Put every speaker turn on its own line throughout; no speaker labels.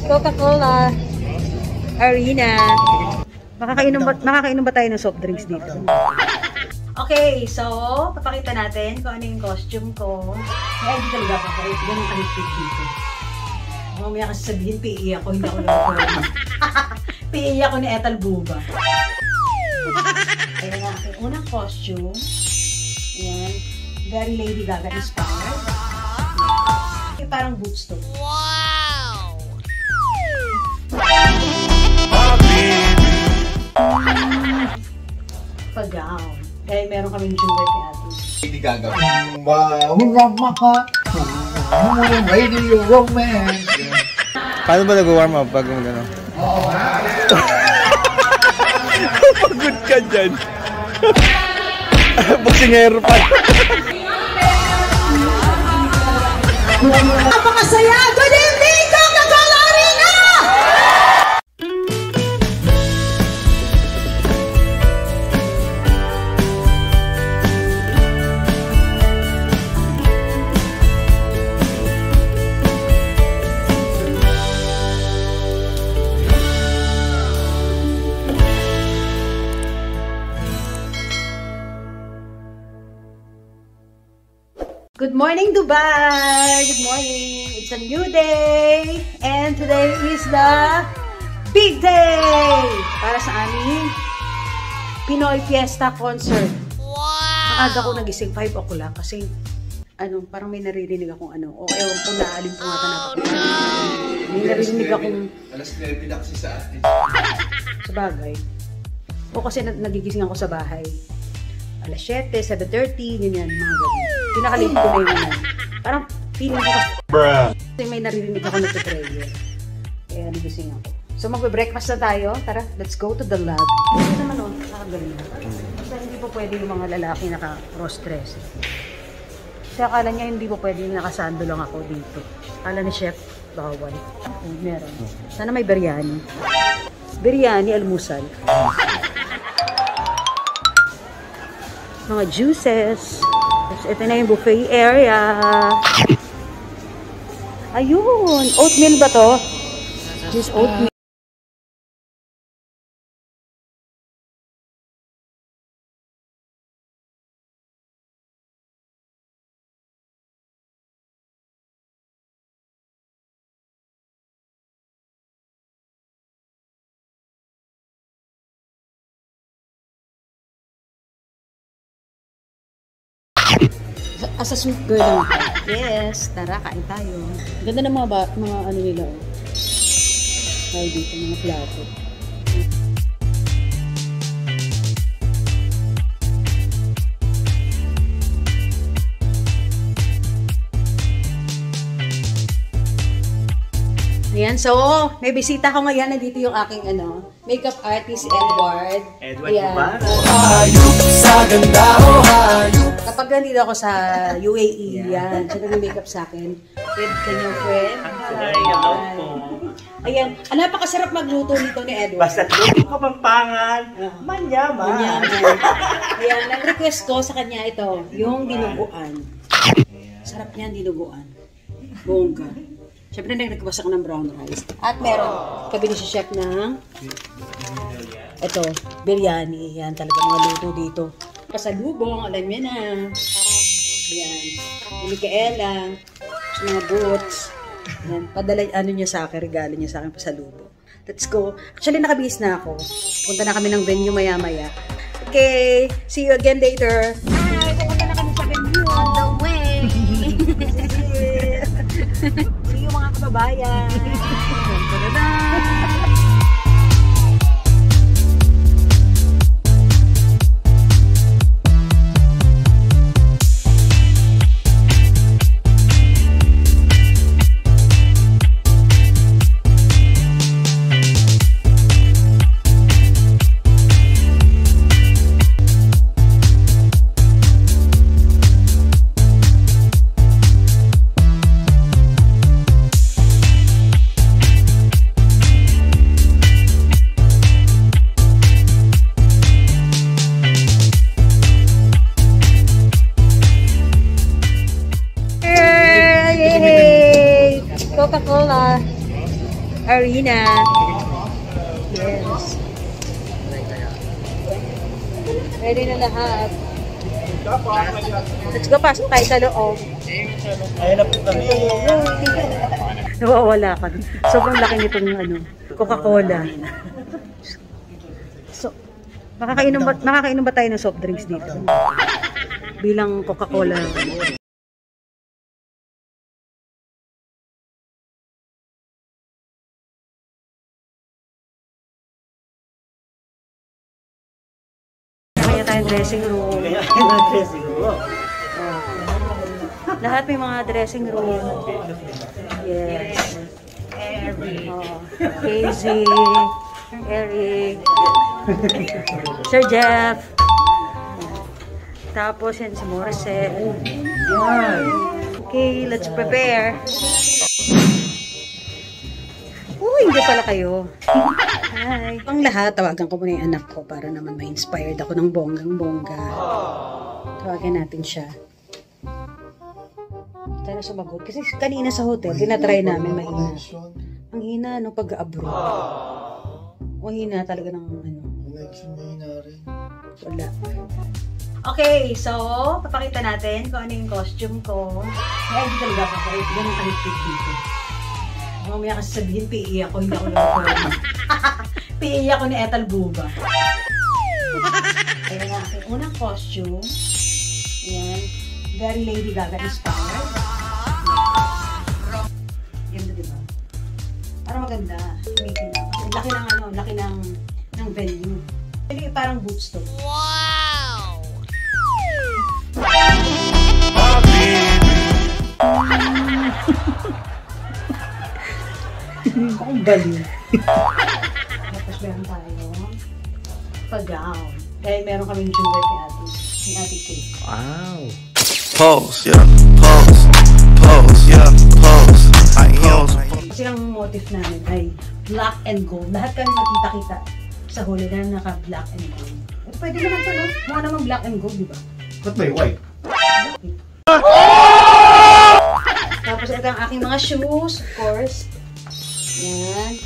Coca-Cola Arena. Makakainom ba tayo ng soft drinks dito? Okay, so papakita natin kung ano yung costume ko. Kaya hindi talaga pa kahit ganun kahigpit dito. Mamaya kasi sabihin, PE ako, hindi ako lang. PE ako ni Ethel Buba. Ayan ang aking unang costume. Ayan. Very Lady Gaga inspired. Ayan. Parang boots to. Wow! Pag-gown. Kaya meron kaming jewelry kay Ate.
Lady Gaga. Radio romance.
Paano ba nag-warm up pag gano'n? Pagod ka dyan. Boksingero pa.
Napakasaya! Good evening, Coca-Cola Arena! Good morning, Dubai! Good morning! It's a new day! And today is the big day! Para sa aming Pinoy Fiesta Concert. Wow! Ang aga ko nagising 5 o'clock kasi parang may naririnig akong o ewan ko naalimpungatan ako. May naririnig akong...
Alas 9 na kasi sa atin.
Sa bagay. O kasi nagigising ako sa bahay. Alas 7, 7:30, ganyan, mga ganyan. Pinakalit ko na yun. Parang feeling ko kasi may naririnig ako na prayer. Kaya nagising ako. So magbe-breakfast na tayo. Tara, let's go to the lab. Ito naman nakagaling. Kasi hindi po pwede yung mga lalaki naka-cross dress. Kasi akala niya hindi po pwede nakasando lang ako dito. Akala ni chef, bawal. Meron. Sana may biryani. Biryani, almusal. Mga juices. Ito na yung buffet area. Ayun. Oatmeal ba to? Just oatmeal. As a sweet girl lang ako. Yes, tara, kain tayo. Ganda ng mga ano nila. Ay, dito, mga plato. Ayan, so, may bisita ko ngayon. Nandito yung aking makeup artist, Edward.
Edward ba?
Hayop sa ganda o hayop.
Kapag nandito ako sa UAE, yan. Siya nag-makeup sa akin. With kanyang friend.
Hi, hello po.
Ayan, napakasarap magluto nito ni Edward.
Basta luto ka pampangan, manyaman.
Ayan, nag-request ko sa kanya ito, yung dinuguan. Sarap niyan, dinuguan. Bongga. Siyempre, nag-request ako ng brown rice. At meron, kabili si chef ng ito, biryani. Yan, talaga mga luto dito. Pasalubong, alam niya na. Ayan, yung Micaela, sa mga boots. Ayan, padala, niya sa akin, regalo niya sa akin pasalubong. Let's go. Actually, nakabihis na ako. Punta na kami ng venue maya-maya. Okay, see you again later. Hi, pupunta na kami sa venue on the way. See you mga kababayan. Coca-Cola Arena. Yes. Ready na lahat. Let's go, pasok tayo sa loob.
Ayan na po kami.
Nawawala ka. Sobrang laki nitong ano, Coca-Cola. So, makakainom ba tayo ng soft drinks dito? Bilang Coca-Cola. Kaya tayong dressing room.
Siguro.
Lahat may mga dressing room. Yes. Oh, Casey, Eric, Sir Jeff. Tapos yan si Morissette. Okay, let's prepare. Hindi pala kayo. Hi. Ang lahat, tawagan ko muna yung anak ko para naman ma-inspired ako ng bonggang-bongga. Tawagan natin siya. Tayo na sumagot. Kasi kanina sa hotel, tinatry namin mahina. Ang hina, no, pag-abroad. Ang hina talaga ng ano. Wala. Okay, so, papakita natin kung ano yung costume ko. Kaya hindi talaga ako. Ganun kahit dito. Mamaya kasi sabihin, PE ako, hindi ako lang. PE ako ni Ethel Buba. Ayan na aking unang costume. Ayan. Very Lady Gaga inspired. Ganda, diba? Parang maganda. Laki ng ano, laki ng venue. Parang boots to. Wow! Akong baliw. Tapos meron tayo pag-gown. Dahil meron kaming jewelry ni Ate Kate.
Wow.
Pose, yeah, pose, pose, yeah, pose. I am.
Kasi ang motif namin ay black and gold. Lahat kami nakita-kita sa huli na naka-black and gold. Eh, pwede naman ito, no? Mukha naman black and gold, di ba?
Ba't may white?
Tapos ito ang aking mga shoes, of course. Yan.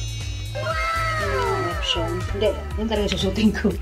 Yan ang mga option. Hindi, yan talaga susutin ko.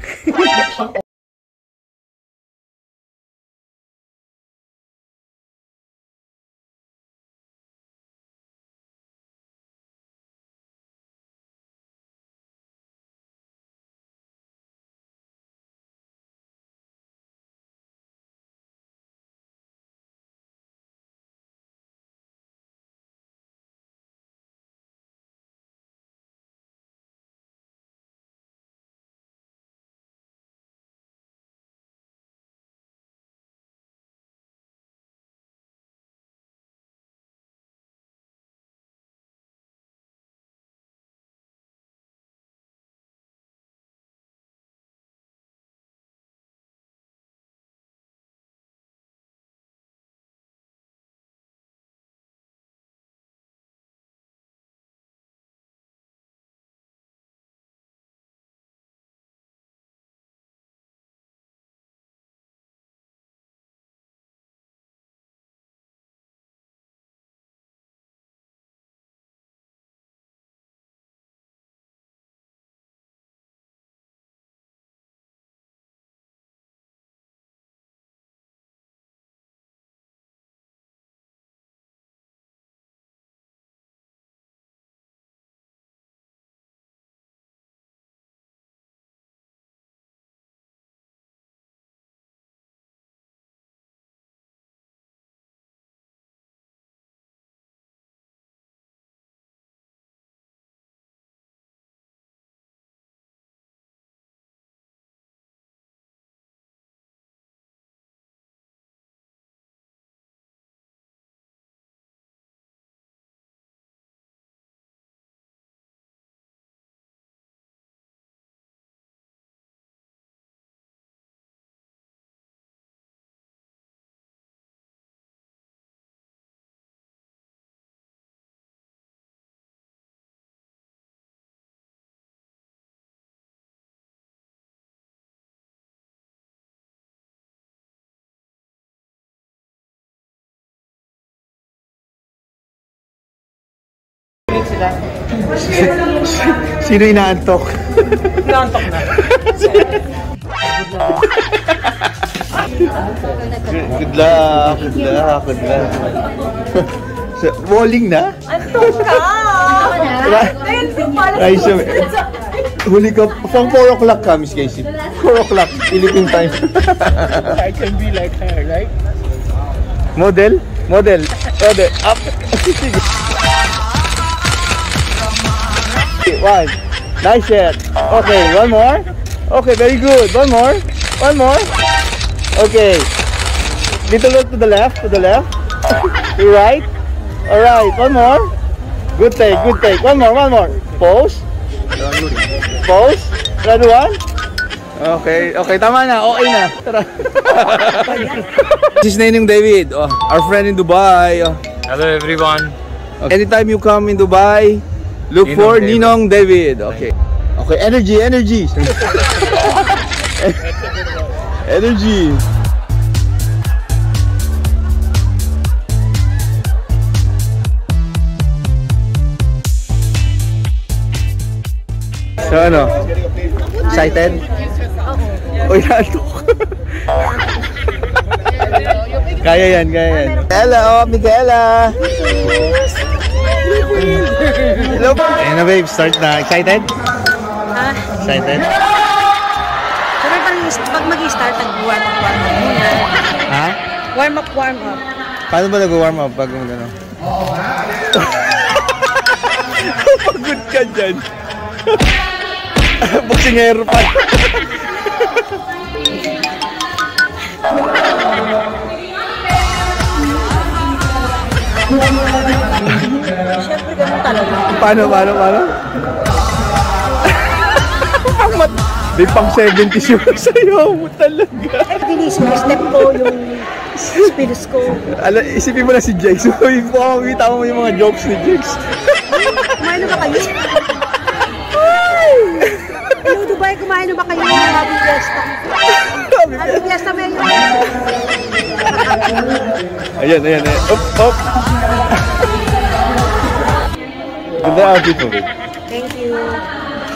minutes sila.
Sino inaantok?
Naantok na.
Good luck. Good luck. Good luck. So, bowling na?
Antok ka!
Ay, so, huli ka, from 4 o'clock ka, Miss Casey. 4 o'clock, Philippine time.
I can be like her, right?
Model? Model. Model. Up. One. Nice shot. Okay, one more. Okay, very good. One more. One more. Okay. Little look to the left, to the left. To right. Alright, one more. Good take, good take. One more, one more. Pose. Pose. Another one. Okay, okay, tama na. Okay na. Tara. This is Nenong David, our friend in Dubai.
Hello everyone.
Okay. Anytime you come in Dubai, look
Ninong
for
David.
Ninong David. Okay. Okay, energy, energy. Energy. So ano? Excited? Oo. Uy, naantok. Kaya yan, kaya yan. Micaela, Micaela. Hello. Ayun na babe, start na. Excited?
Ha?
Excited?
Pero pag mag-start, nag-warm up muna.
Ha?
Warm up.
Paano ba nag-warm up pag ano? Pagod ka dyan. Boksingero pa.
Siyempre, ganun talaga.
Paano? Di pang 70s yung sayo mo talaga.
Bilis mo, step ko, yung spills ko.
Isipin mo na si Jax. Makakita mo yung mga jokes ni Jax.
Kumain na ba kayo? Hello, Dubai, kumain na ba kayo? Happy Fiesta. Happy Fiesta, Mayor.
Ayan. Up. Ganda outfit mo, babe.
Thank you.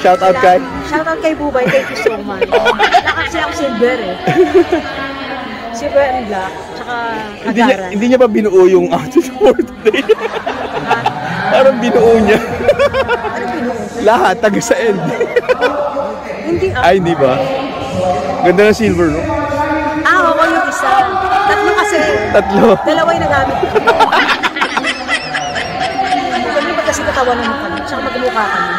Shout out kay?
Shout out kay Bubay. Thank you so much. Nakasi ako silver eh. Silver and black. Tsaka agaran.
Hindi niya ba binuo yung outfit for today? Parang binuo niya.
Ano binuo?
Lahat, taga sa end.
Hindi
Ay, hindi ba? Ganda ng silver, no?
Oo, yung isa. Tatlo kasi.
Tatlo.
Dalawa yung nagamit ko. Kami ba kasi katawanan mo kami? Tsaka magmukha kami.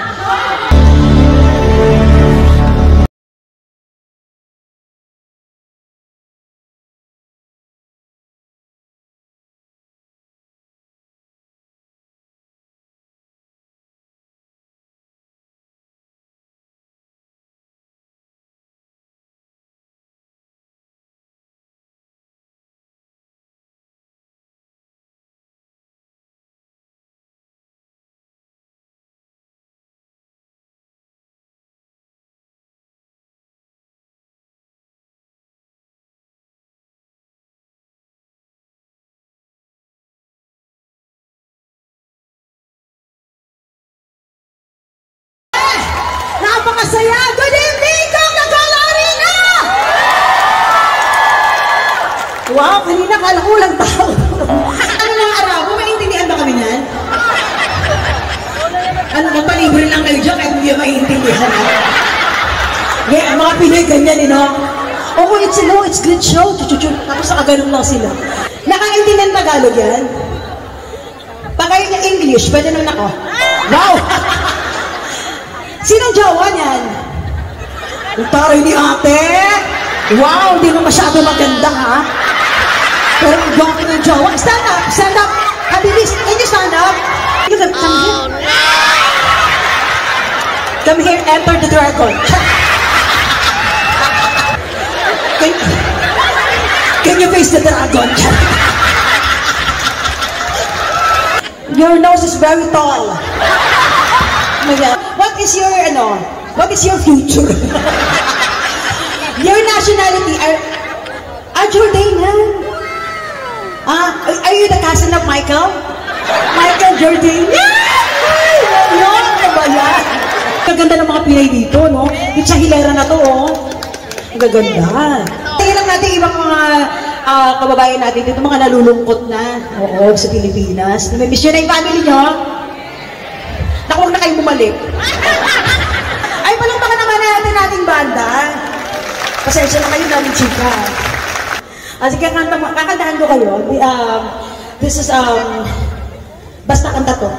Napakasaya! Good evening, Coca-Cola Arena! Wow, kanina kala ko walang tao. Ano lang Arabo? Maintindihan ba kami niyan? Ano, magpalibre lang kayo dyan kahit hindi maintindihan. Yeah, mga Pinoy ganyan, no? Oh, it's good show. Tapos nakaganon lang sila. Nakaintindihan Tagalog yan? Pagkain niya English, pwede naman ako. Wow! Sinong jowa niyan? Yung taray ni ate. Wow, hindi na masyado maganda ha. Pero ang gawin ng jowa. Stand up. Habilis, can you stand up? Come here, enter the dragon. Can you face the dragon? Your nose is very tall. What is your future? Your nationality, are Jordanian? Are you the cousin of Michael? Michael Jordan? Yeah! Yun, ano ba yan? Ang ganda ng mga Pinay dito, no? Yung sa hilera na to, oh. Ang gaganda. Tingnan lang natin ibang mga kababayan natin dito, mga nalulungkot na. Oo, sa Pilipinas. Namimiss nyo na yung family nyo? Naku, huwag na kayong bumalik. Ay, palakpakan naman natin ating banda. Pasensya na kayo namin, chika. Sige, kakantahan ko kayo. This is, basta kanta to.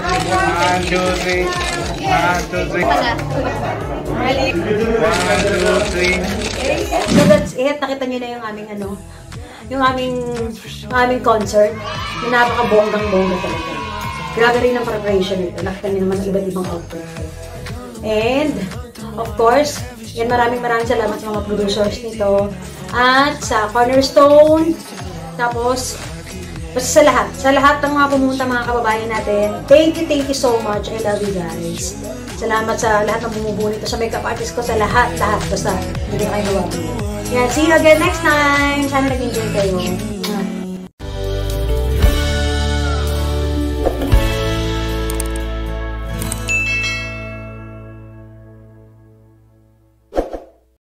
1, 2, 3. 1, 2, 3. 1, 2, 3.
So that's it. Nakita nyo na yung aming yung aming concert na napaka-bonggang-bongga talaga. Grabe rin ang preparation nito. Nakita nyo naman ang iba't ibang outfit. And, of course, yan maraming salamat sa mga producers nito. At sa Cornerstone. Tapos, basta sa lahat ng mga pumunta mga kababayan natin. Thank you so much. I love you guys. Salamat sa lahat ng bumubuo nito. Sa makeup artist ko, sa lahat. Basta, hindi kayo gawa. Yeah, see you again next time. Sana nag-enjoy kayo.